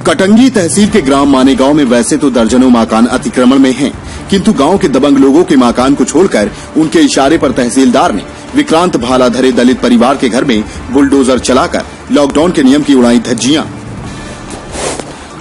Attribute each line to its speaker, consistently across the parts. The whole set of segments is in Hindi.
Speaker 1: कटंगी तहसील के ग्राम मानेगांव में वैसे तो दर्जनों मकान अतिक्रमण में हैं, किंतु गांव के दबंग लोगों के मकान को छोड़कर उनके इशारे पर तहसीलदार ने विक्रांत भालाधरे दलित परिवार के घर में बुलडोजर चलाकर लॉकडाउन के नियम की उड़ाई धज्जियां।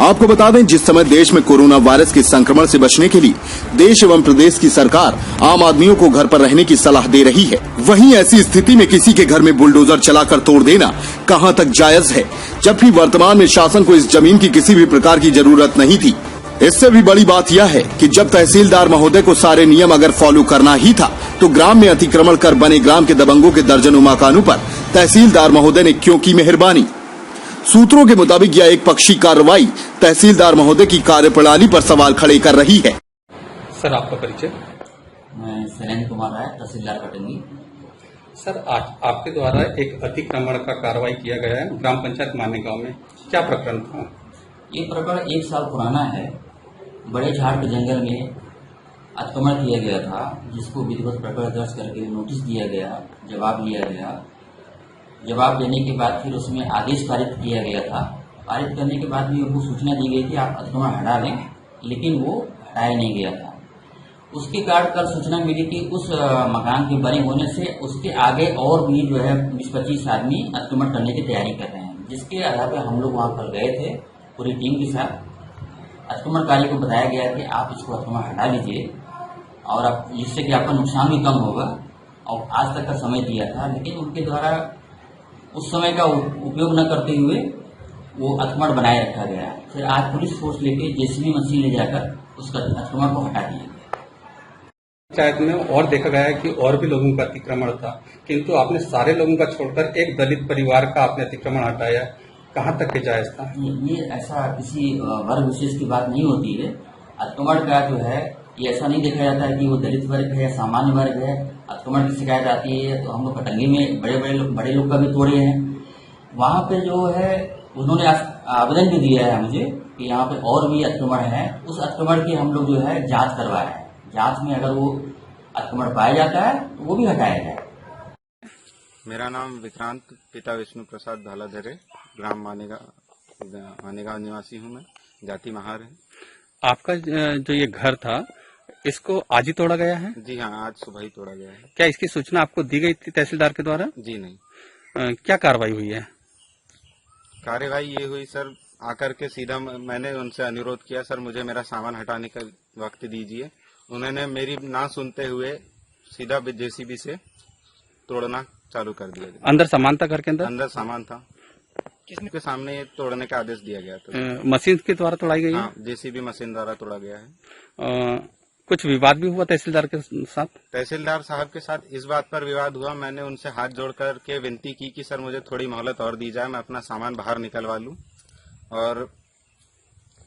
Speaker 1: आपको बता दें, जिस समय देश में कोरोना वायरस के संक्रमण से बचने के लिए देश एवं प्रदेश की सरकार आम आदमियों को घर पर रहने की सलाह दे रही है, वहीं ऐसी स्थिति में किसी के घर में बुलडोजर चलाकर तोड़ देना कहां तक जायज है, जबकि वर्तमान में शासन को इस जमीन की किसी भी प्रकार की जरूरत नहीं थी। इससे भी बड़ी बात यह है कि जब तहसीलदार महोदय को सारे नियम अगर फॉलो करना ही था, तो ग्राम में अतिक्रमण कर बने ग्राम के दबंगों के दर्जनों मकानों पर तहसीलदार महोदय ने क्यों की मेहरबानी। सूत्रों के मुताबिक यह एक पक्षी कार्रवाई तहसीलदार महोदय की कार्यप्रणाली पर सवाल खड़े कर रही है।
Speaker 2: सर, आपका परिचय?
Speaker 3: मैं शैलेंद्र कुमार राय, तहसीलदार कटंगी।
Speaker 2: सर, आज आपके द्वारा एक अतिक्रमण का कार्रवाई किया गया है ग्राम पंचायत मानेगांव में, क्या प्रकरण था?
Speaker 3: ये प्रकरण 1 साल पुराना है। बड़े झाड़ के जंगल में अतिक्रमण किया गया था, जिसको विधिवत प्रकरण दर्ज करके नोटिस दिया गया, जवाब लिया गया। जवाब देने के बाद फिर उसमें आदेश पारित किया गया था। पारित करने के बाद भी उनको सूचना दी गई कि आप अतिक्रमण हटा लें, लेकिन वो हटाया नहीं गया था। उसके कारण कल सूचना मिली कि उस मकान के बने होने से उसके आगे और भी जो है 20-25 आदमी अतिक्रमण करने की तैयारी कर रहे हैं, जिसके आधार पर हम लोग वहाँ पर गए थे पूरी टीम के साथ। अतिक्रमणकारी को बताया गया कि आप इसको अतिक्रमण हटा लीजिए और आप, जिससे कि आपका नुकसान भी कम होगा, और आज तक का समय दिया था, लेकिन उनके द्वारा उस समय का उपयोग न करते हुए वो अतिक्रमण बनाए रखा गया। फिर आज पुलिस फोर्स लेके जेसीबी मशीन ले जाकर उसका अतिक्रमण को हटा दिया गया।
Speaker 2: पंचायत में और देखा गया है कि और भी लोगों का अतिक्रमण था, किंतु आपने सारे लोगों का छोड़कर एक दलित परिवार का आपने अतिक्रमण हटाया, कहाँ तक के जायज था?
Speaker 3: ये ऐसा किसी वर्ग विशेष की बात नहीं होती है। अतिक्रमण का जो है ये ऐसा नहीं देखा जाता है कि वो दलित वर्ग है या सामान्य वर्ग है। अतिक्रमण की शिकायत आती है तो हम लोग कटंगी में बड़े लोग का भी तोड़े हैं। वहाँ पे जो है उन्होंने आवेदन भी दिया है मुझे कि यहाँ पे और भी अतिक्रमण है। उस अतिक्रमण की हम लोग जो है जांच करवाए हैं। जांच में अगर वो अतिक्रमण पाया जाता है तो वो भी हटाया जाए।
Speaker 4: मेरा नाम विक्रांत, पिता विष्णु प्रसाद भालाधरे, ग्राम मानेगांव निवासी हूँ मैं, जाति महार है।
Speaker 2: आपका जो ये घर था, इसको आज ही तोड़ा गया है?
Speaker 4: जी हाँ, आज सुबह ही तोड़ा गया है।
Speaker 2: क्या इसकी सूचना आपको दी गई थी तहसीलदार के द्वारा?
Speaker 4: जी नहीं।
Speaker 2: क्या कार्रवाई हुई है?
Speaker 4: कार्यवाही ये हुई सर, आकर के सीधा मैंने उनसे अनुरोध किया, सर मुझे मेरा सामान हटाने का वक्त दीजिए। उन्होंने मेरी ना सुनते हुए सीधा जेसीबी से तोड़ना चालू कर दिया।
Speaker 2: अंदर सामान था? घर के अंदर
Speaker 4: सामान था। किसके सामने ये तोड़ने का आदेश दिया गया था?
Speaker 2: मशीन के द्वारा तोड़ाई गई है?
Speaker 4: हाँ, जेसीबी मशीन द्वारा तोड़ा गया है।
Speaker 2: कुछ विवाद भी हुआ तहसीलदार के साथ?
Speaker 4: तहसीलदार साहब के साथ इस बात पर विवाद हुआ, मैंने उनसे हाथ जोड़ करके विनती की कि सर मुझे थोड़ी मोहलत और दी जाए, मैं अपना सामान बाहर निकलवा लूं और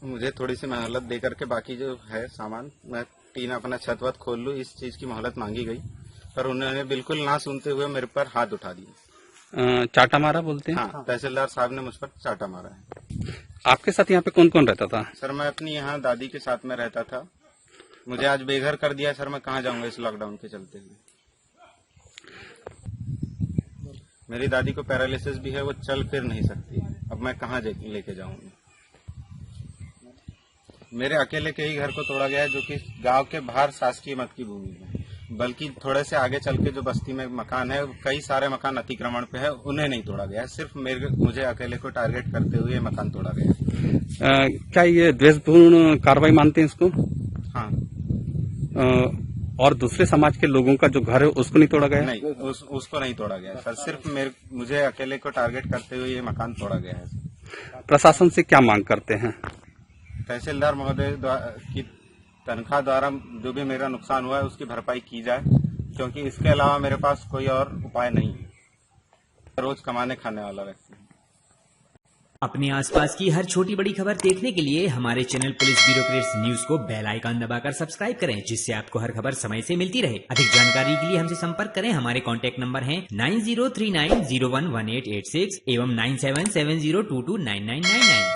Speaker 4: मुझे थोड़ी सी मोहलत दे करके बाकी जो है सामान मैं टीन अपना छत वत खोल लूं, इस चीज की मोहलत मांगी गई, पर उन्होंने बिल्कुल ना सुनते हुए मेरे पर हाथ उठा दिए।
Speaker 2: चाटा मारा बोलते हैं?
Speaker 4: हाँ, तहसीलदार साहब ने मुझ पर चाटा मारा है।
Speaker 2: आपके साथ यहाँ पे कौन कौन रहता था?
Speaker 4: सर मैं अपनी यहाँ दादी के साथ में रहता था। मुझे आज बेघर कर दिया सर, मैं कहाँ जाऊंगा इस लॉकडाउन के चलते हुए। मेरी दादी को पैरालिसिस भी है, वो चल फिर नहीं सकती, अब मैं कहाँ लेके जाऊंगी। मेरे अकेले के ही घर को तोड़ा गया है, जो कि गांव के बाहर शासकीय मत की भूमि में, बल्कि थोड़े से आगे चल के जो बस्ती में मकान है, कई सारे मकान अतिक्रमण पे है, उन्हें नहीं तोड़ा गया है, सिर्फ मुझे अकेले को टारगेट करते हुए मकान तोड़ा गया है।
Speaker 2: क्या ये द्वेषपूर्ण कार्रवाई मानते हैं इसको?
Speaker 4: हाँ।
Speaker 2: और दूसरे समाज के लोगों का जो घर है उसको नहीं तोड़ा गया?
Speaker 4: नहीं, उसको नहीं तोड़ा गया सर, सिर्फ मुझे अकेले को टारगेट करते हुए ये मकान तोड़ा गया है।
Speaker 2: प्रशासन से क्या मांग करते हैं?
Speaker 4: तहसीलदार महोदय की तनख्वाह द्वारा जो भी मेरा नुकसान हुआ है उसकी भरपाई की जाए, क्योंकि इसके अलावा मेरे पास कोई और उपाय नहीं है। रोज कमाने खाने वाला व्यक्ति।
Speaker 5: अपने आसपास की हर छोटी बड़ी खबर देखने के लिए हमारे चैनल पुलिस ब्यूरोक्रेट्स न्यूज को बेल आइकन दबाकर सब्सक्राइब करें, जिससे आपको हर खबर समय से मिलती रहे। अधिक जानकारी के लिए हमसे संपर्क करें। हमारे कॉन्टैक्ट नंबर हैं 9039011886 एवं 9770229999।